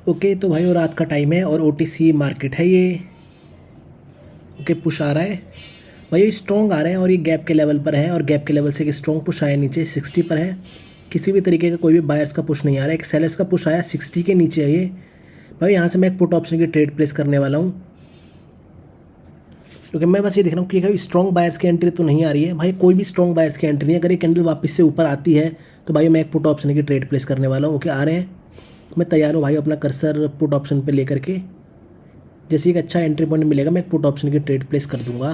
Okay तो भाई रात का टाइम है और ओटीसी मार्केट है ये। ओके पुश आ रहा है भाई, ये स्ट्रॉन्ग आ रहे हैं और ये गैप के लेवल पर है और गैप के लेवल से एक स्ट्रॉन्ग पुश आया नीचे 60 पर है। किसी भी तरीके का कोई भी बायर्स का पुश नहीं आ रहा है, एक सेलर्स का पुश आया 60 के नीचे है ये। भाई यहाँ से मैं एक पुट ऑप्शन की ट्रेड प्लेस करने वाला हूँ, क्योंकि मैं बस ये देख रहा हूँ कि स्ट्रॉन्ग बायर्स की एंट्री तो नहीं आ रही है भाई, कोई भी स्ट्रॉन्ग बायर्स की एंट्री नहीं है। अगर ये कैंडल वापस से ऊपर आती है तो भाई मैं एक पुट ऑप्शन की ट्रेड प्लेस करने वाला हूँ। ओके आ रहे हैं, मैं तैयार हूँ भाई, अपना कर्सर पुट ऑप्शन पे लेकर के। जैसे एक अच्छा एंट्री पॉइंट मिलेगा मैं एक पुट ऑप्शन की ट्रेड प्लेस कर दूंगा।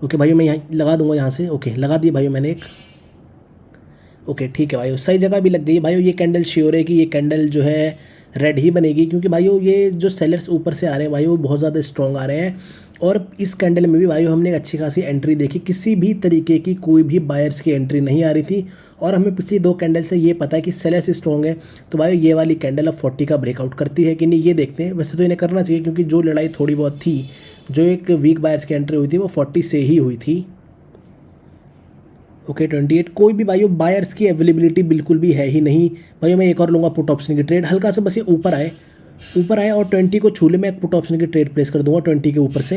ओके भाई मैं यहाँ लगा दूंगा, यहाँ से ओके लगा दिए भाई मैंने एक। ओके ठीक है भाई, सही जगह भी लग गई भाई। ये कैंडल श्योर है कि ये कैंडल जो है रेड ही बनेगी, क्योंकि भाई ये जो सेलर्स ऊपर से आ रहे हैं भाई वो बहुत ज़्यादा स्ट्रॉन्ग आ रहे हैं। और इस कैंडल में भी भाई हमने एक अच्छी खासी एंट्री देखी, किसी भी तरीके की कोई भी बायर्स की एंट्री नहीं आ रही थी। और हमें पिछली दो कैंडल से ये पता है कि सेलर्स स्ट्रॉन्ग है। तो भाई ये वाली कैंडल अब 40 का ब्रेकआउट करती है कि नहीं ये देखते हैं। वैसे तो इन्हें करना चाहिए, क्योंकि जो लड़ाई थोड़ी बहुत थी, जो एक वीक बायर्स की एंट्री हुई थी वो 40 से ही हुई थी। ओके 28, कोई भी भाइयों बायर्स की अवेलेबिलिटी बिल्कुल भी है ही नहीं भाइयों। मैं एक और लूँगा पुट ऑप्शन की ट्रेड, हल्का सा बस ये ऊपर आए और 20 को छू ले, मैं एक पुट ऑप्शन की ट्रेड प्लेस कर दूंगा 20 के ऊपर से।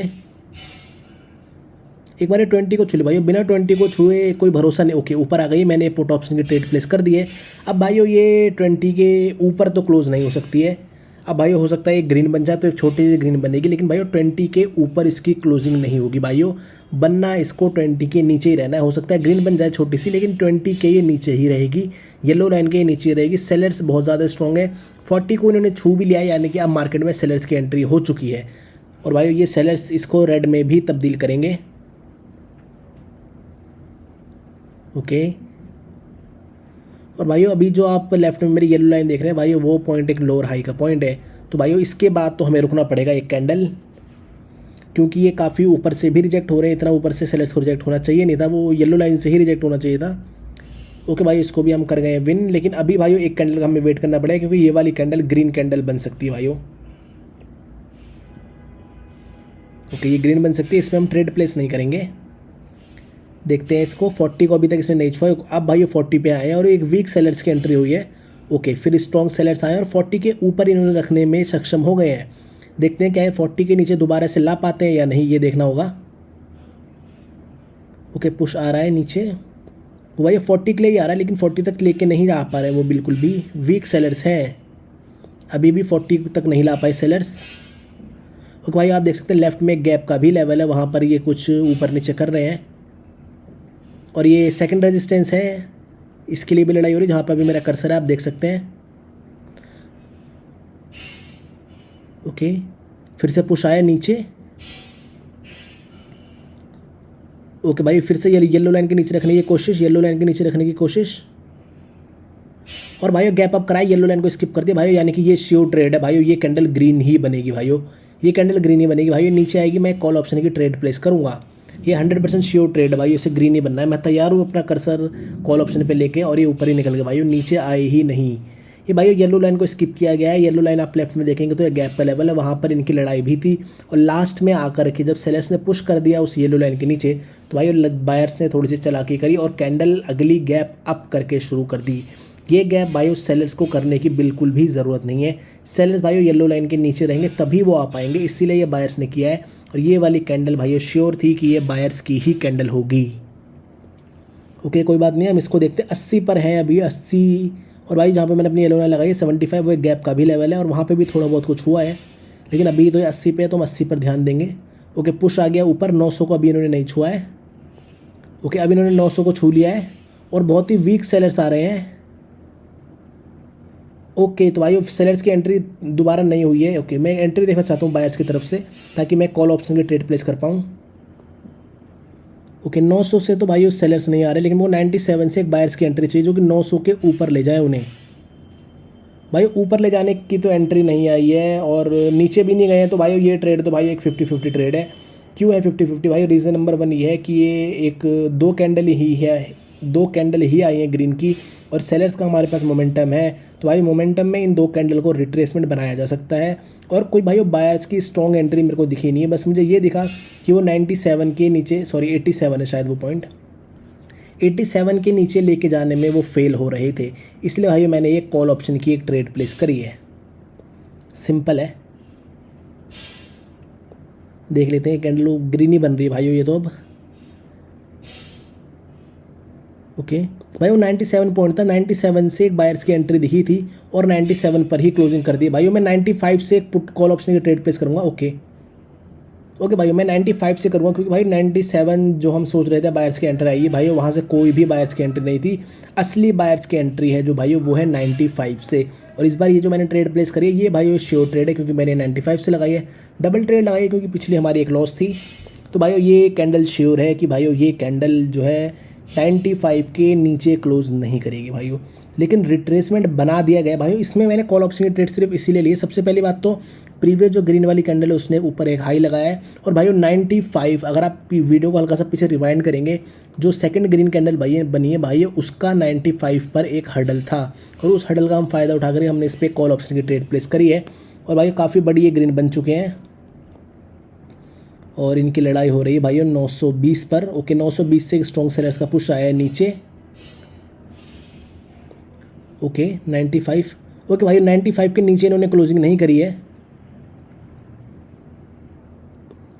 एक बार 20 को छू ले भाइयों, बिना 20 को छुए कोई भरोसा नहीं। ओके ऊपर आ गई, मैंने पुट ऑप्शन की ट्रेड प्लेस कर दी है। अब भाइयों ये 20 के ऊपर तो क्लोज नहीं हो सकती है। अब भाइयों हो सकता है एक ग्रीन बन जाए तो एक छोटी सी ग्रीन बनेगी, लेकिन भाइयों 20 के ऊपर इसकी क्लोजिंग नहीं होगी भाइयों। बनना इसको 20 के नीचे ही रहना है। हो सकता है ग्रीन बन जाए छोटी सी, लेकिन 20 के ये नीचे ही रहेगी, येलो लाइन के नीचे रहेगी। सेलर्स बहुत ज़्यादा स्ट्रॉन्ग है, 40 को इन्होंने छू भी लिया, यानी कि अब मार्केट में सेलर्स की एंट्री हो चुकी है। और भाइयों ये सेलर्स इसको रेड में भी तब्दील करेंगे। ओके और भाइयों अभी जो आप लेफ्ट में मेरी येलो लाइन देख रहे हैं भाइयों, वो पॉइंट एक लोअर हाई का पॉइंट है। तो भाइयों इसके बाद तो हमें रुकना पड़ेगा एक कैंडल, क्योंकि ये काफ़ी ऊपर से भी रिजेक्ट हो रहे हैं। इतना ऊपर से सेलर्स को रिजेक्ट होना चाहिए नहीं था, वो येलो लाइन से ही रिजेक्ट होना चाहिए था। ओके भाई इसको भी हम कर गए विन, लेकिन अभी भाइयों एक कैंडल का हमें वेट करना पड़ेगा, क्योंकि ये वाली कैंडल ग्रीन कैंडल बन सकती है भाइयों। ओके ये ग्रीन बन सकती है, इसमें हम ट्रेड प्लेस नहीं करेंगे। देखते हैं इसको, 40 को अभी तक इसने नहीं छुआ। अब भाई ये 40 पे आए हैं और एक वीक सेलर्स की एंट्री हुई है। ओके फिर स्ट्रॉन्ग सेलर्स आए और 40 के ऊपर इन्होंने रखने में सक्षम हो गए हैं। देखते हैं क्या है 40 के नीचे दोबारा से ला पाते हैं या नहीं, ये देखना होगा। ओके पुश आ रहा है नीचे, भाई 40 के लिए ही आ रहा है, लेकिन 40 तक लेके नहीं जा पा रहे हैं वो, बिल्कुल भी वीक सेलर्स हैं। अभी भी 40 तक नहीं ला पाए सेलर्स। ओके भाई आप देख सकते हैं लेफ्ट में गैप का भी लेवल है, वहाँ पर ये कुछ ऊपर नीचे कर रहे हैं। और ये सेकंड रेजिस्टेंस है, इसके लिए भी लड़ाई हो रही है, जहाँ पर भी मेरा कर्सर है आप देख सकते हैं। ओके फिर से पुश आया नीचे। ओके भाई फिर से येलो लाइन के नीचे रखने की कोशिश, येलो लाइन के नीचे रखने की कोशिश। और भाइयों गैप अप कराए, येलो लाइन को स्किप कर दिया भाइयों, यानी कि ये श्योर ट्रेड है भाइयों। ये कैंडल ग्रीन ही बनेगी भाइयों, ये कैंडल ग्रीन ही बनेगी भाइयों। नीचे आएगी, मैं कॉल ऑप्शन की ट्रेड प्लेस करूँगा। ये 100% श्योर ट्रेड है भाई, इसे ग्रीन ही बनना है। मैं तैयार हूँ अपना कर्सर कॉल ऑप्शन पे लेके, और ये ऊपर ही निकल गया भाई, नीचे आए ही नहीं। ये भाई येलो लाइन को स्किप किया गया है। येलो लाइन आप लेफ्ट में देखेंगे तो ये गैप का लेवल है, वहाँ पर इनकी लड़ाई भी थी। और लास्ट में आकर के जब सेलर्स ने पुश कर दिया उस येलो लाइन के नीचे, तो भाई बायर्स ने थोड़ी सी चालाकी करी और कैंडल अगली गैप अप करके शुरू कर दी। ये गैप भाइयों सेलर्स को करने की बिल्कुल भी ज़रूरत नहीं है। सेलर्स भाइयों येलो लाइन के नीचे रहेंगे तभी वो आ पाएंगे, इसीलिए ये बायर्स ने किया है। और ये वाली कैंडल भाइयों श्योर थी कि ये बायर्स की ही कैंडल होगी। ओके कोई बात नहीं, हम इसको देखते हैं। 80 पर है अभी, 80। और भाई जहाँ पे मैंने अपनी येलो लाइन लगाई 75, वो एक गैप का भी लेवल है और वहाँ पे भी थोड़ा बहुत कुछ हुआ है, लेकिन अभी तो ये 80 पे है तो हम 80 पर ध्यान देंगे। ओके पुश आ गया ऊपर, 900 को अभी इन्होंने नहीं छुआ है। ओके अब इन्होंने 900 को छू लिया है और बहुत ही वीक सेलर्स आ रहे हैं। ओके तो भाई सेलर्स की एंट्री दोबारा नहीं हुई है। ओके मैं एंट्री देखना चाहता हूँ बायर्स की तरफ से, ताकि मैं कॉल ऑप्शन की ट्रेड प्लेस कर पाऊँ। ओके 900 से तो भाई सेलर्स नहीं आ रहे, लेकिन वो 97 से एक बायर्स की एंट्री चाहिए जो कि 900 के ऊपर ले जाए उन्हें। भाई ऊपर ले जाने की तो एंट्री नहीं आई है और नीचे भी नहीं गए हैं, तो भाई ये ट्रेड तो भाई एक 50-50 ट्रेड है। क्यों है 50-50 भाई? रीज़न नंबर 1 ये है कि ये एक दो कैंडल ही आई हैं ग्रीन की, और सेलर्स का हमारे पास मोमेंटम है। तो भाई मोमेंटम में इन दो कैंडल को रिट्रेसमेंट बनाया जा सकता है। और कोई भाई बायर्स की स्ट्रॉन्ग एंट्री मेरे को दिखी नहीं है, बस मुझे ये दिखा कि वो 97 के नीचे, सॉरी 87 है शायद वो पॉइंट, 87 के नीचे लेके जाने में वो फेल हो रहे थे, इसलिए भाई मैंने ये कॉल ऑप्शन की एक ट्रेड प्लेस करी है। सिंपल है, देख लेते हैं। कैंडल ग्रीन ही बन रही है भाइयों ये तो अब। ओके भाई वो 97 पॉइंट था, 97 से एक बायर्स की एंट्री दिखी थी और 97 पर ही क्लोजिंग कर दी भाइयों। मैं 95 से एक पुट कॉल ऑप्शन की ट्रेड प्लेस करूँगा। ओके भाई मैं 95 से करूँगा, क्योंकि भाई 97 जो हम सोच रहे थे बायर्स की एंट्री आई है भाई, वहाँ से कोई भी बायर्स की एंट्री नहीं थी। असली बायर्स की एंट्री है जो भाई वो है 95 से। और इस बार ये जो मैंने ट्रेड प्लेस करी है ये भाई श्योर ट्रेड है, क्योंकि मैंने 95 से लगाई है। डबल ट्रेड लगाई है क्योंकि पिछली हमारी एक लॉस थी। तो भाई ये कैंडल श्योर है कि भाई ये कैंडल जो है 95 के नीचे क्लोज नहीं करेगी भाइयों, लेकिन रिट्रेसमेंट बना दिया गया भाइयों। इसमें मैंने कॉल ऑप्शन की ट्रेड सिर्फ इसीलिए ली है। सबसे पहली बात तो प्रीवियस जो ग्रीन वाली कैंडल है उसने ऊपर एक हाई लगाया है, और भाइयों 95, अगर आप वीडियो को हल्का सा पीछे रिवाइंड करेंगे, जो सेकंड ग्रीन कैंडल बनी है भाई उसका 95 पर एक हर्डल था, और उस हर्डल का हम फ़ायदा उठाकर हमने इस पर कॉल ऑप्शन की ट्रेड प्लेस करी है। और भाई काफ़ी बड़ी ये ग्रीन बन चुके हैं, और इनकी लड़ाई हो रही है भाइयों 920 पर। ओके 920 से स्ट्रॉन्ग सेलर्स का पुश आया है नीचे। ओके 95, ओके भाई 95 के नीचे इन्होंने क्लोजिंग नहीं करी है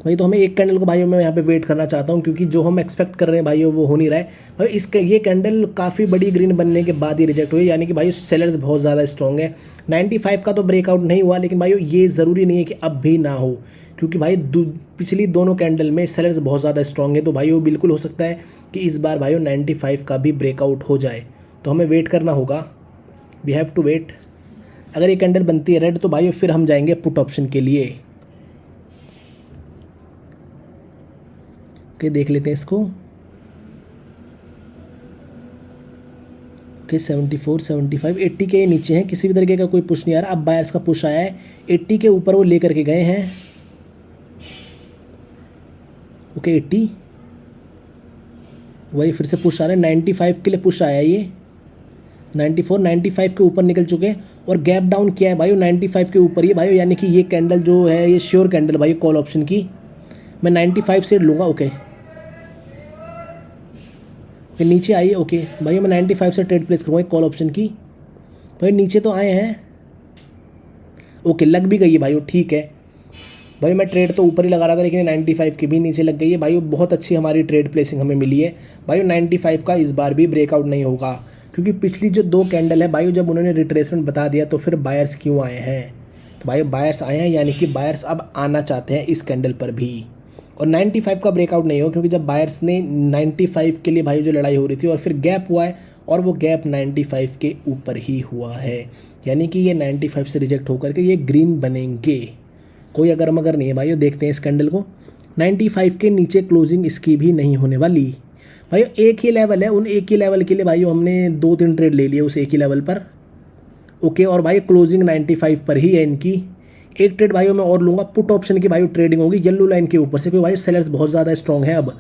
भाई, तो हमें एक कैंडल को भाइयों मैं यहाँ पे वेट करना चाहता हूँ, क्योंकि जो हम एक्सपेक्ट कर रहे हैं भाइयों वो हो नहीं रहा है भाई। ये कैंडल काफ़ी बड़ी ग्रीन बनने के बाद ही रिजेक्ट हुई, यानी कि भाई सेलर्स बहुत ज़्यादा स्ट्रॉन्ग है। 95 का तो ब्रेकआउट नहीं हुआ, लेकिन भाइयों ये ज़रूरी नहीं है कि अब भी ना हो, क्योंकि भाई पिछली दोनों कैंडल में सेलर्स बहुत ज़्यादा स्ट्रॉन्ग है। तो भाइयों बिल्कुल हो सकता है कि इस बार भाइयों 95 का भी ब्रेकआउट हो जाए, तो हमें वेट करना होगा। We have to wait. अगर ये कैंडल बनती है रेड तो भाइयों फिर हम जाएंगे पुट ऑप्शन के लिए। ओके देख लेते हैं इसको। ओके 74, 75, 80 के नीचे हैं, किसी भी तरीके का कोई पुश नहीं आ रहा। अब बायर्स का पुश आया है 80 के ऊपर, वो लेकर के गए हैं। ओके 80 वही फिर से पुश आ रहा है, 95 के लिए पुश आया है ये। 94, 95 के ऊपर निकल चुके हैं, और गैप डाउन किया है भाई 95 के ऊपर ये भाई, यानी कि ये कैंडल जो है ये श्योर कैंडल भाई कॉल ऑप्शन की। मैं 95 से लूँगा। ओके नीचे आइए। ओके भाई मैं 95 से ट्रेड प्लेस करूँगा कॉल ऑप्शन की। भाई नीचे तो आए हैं। ओके लग भी गई है भाई, ठीक है भाई। मैं ट्रेड तो ऊपर ही लगा रहा था, लेकिन 95 की भी नीचे लग गई है भाई। बहुत अच्छी हमारी ट्रेड प्लेसिंग हमें मिली है भाई। 95 का इस बार भी ब्रेकआउट नहीं होगा, क्योंकि पिछली जो दो कैंडल है भाई जब उन्होंने रिट्रेसमेंट बता दिया तो फिर बायर्स क्यों आए हैं। तो भाई बायर्स आए हैं, यानी कि बायर्स अब आना चाहते हैं इस कैंडल पर भी। और 95 का ब्रेकआउट नहीं हो, क्योंकि जब बायर्स ने 95 के लिए भाई जो लड़ाई हो रही थी और फिर गैप हुआ है, और वो गैप 95 के ऊपर ही हुआ है, यानी कि ये 95 से रिजेक्ट होकर के ये ग्रीन बनेंगे। कोई अगर मगर नहीं है भाई। देखते हैं इस कैंडल को। 95 के नीचे क्लोजिंग इसकी भी नहीं होने वाली भाई। एक ही लेवल है, उन एक ही लेवल के लिए भाई हमने 2-3 ट्रेड ले लिए उस एक ही लेवल पर। ओके और भाई क्लोजिंग 95 पर ही है इनकी। एक ट्रेड भाइयों मैं और लूँगा, पुट ऑप्शन की भाई ट्रेडिंग होगी येलो लाइन के ऊपर से, क्योंकि भाई सेलर्स बहुत ज़्यादा स्ट्रॉन्ग है। अब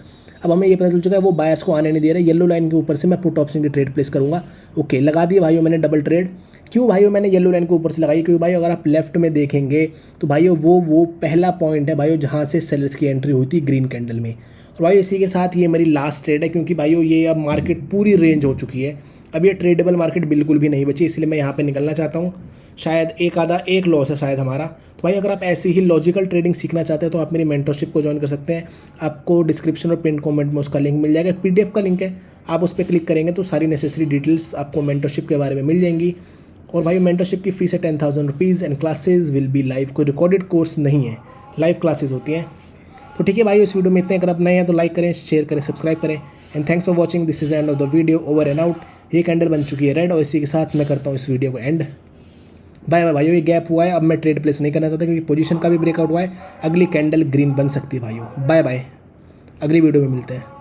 हमें ये पता चल चुका है वो बायर्स को आने नहीं दे रहे। येलो लाइन के ऊपर से मैं पुट ऑप्शन की ट्रेड प्लेस करूँगा। ओके लगा दिए भाइयों मैंने डबल ट्रेड। क्यों भाइयों मैंने येलो लाइन के ऊपर से लगाई, क्योंकि भाई अगर आप लेफ्ट में देखेंगे तो भाइयों वो पहला पॉइंट है भाइयों जहाँ से सेलर्स की एंट्री हुई थी ग्रीन कैंडल में। और भाई इसी के साथ ये मेरी लास्ट ट्रेड है, क्योंकि भाइयों ये अब मार्केट पूरी रेंज हो चुकी है। अब ये ट्रेडेबल मार्केट बिल्कुल भी नहीं बची, इसलिए मैं यहाँ पे निकलना चाहता हूँ। शायद एक लॉस है शायद हमारा। तो भाई अगर आप ऐसी ही लॉजिकल ट्रेडिंग सीखना चाहते हैं तो आप मेरी मेंटरशिप को ज्वाइन कर सकते हैं। आपको डिस्क्रिप्शन और पिन कमेंट में उसका लिंक मिल जाएगा। PDF का लिंक है, आप उस पर क्लिक करेंगे तो सारी नेसेसरी डिटेल्स आपको मेंटरशिप के बारे में मिल जाएंगी। और भाई मेंटरशिप की फ़ीस है 10,000 rupees and classes will be live. कोई रिकॉर्डेड कोर्स नहीं है, लाइव क्लासेज होती हैं। तो ठीक है भाई इस वीडियो में इतने। अगर आप नए हैं तो लाइक करें, शेयर करें, सब्सक्राइब करें। And thanks for watching. This is end of the video. Over and out. ये कैंडल बन चुकी है रेड, और इसी के साथ मैं करता हूँ इस वीडियो को एंड। बाय बाय भाइयों। ये गैप हुआ है, अब मैं ट्रेड प्लेस नहीं करना चाहता, क्योंकि पोजीशन का भी ब्रेकआउट हुआ है। अगली कैंडल ग्रीन बन सकती है भाइयों। बाय बाय, अगली वीडियो में मिलते हैं।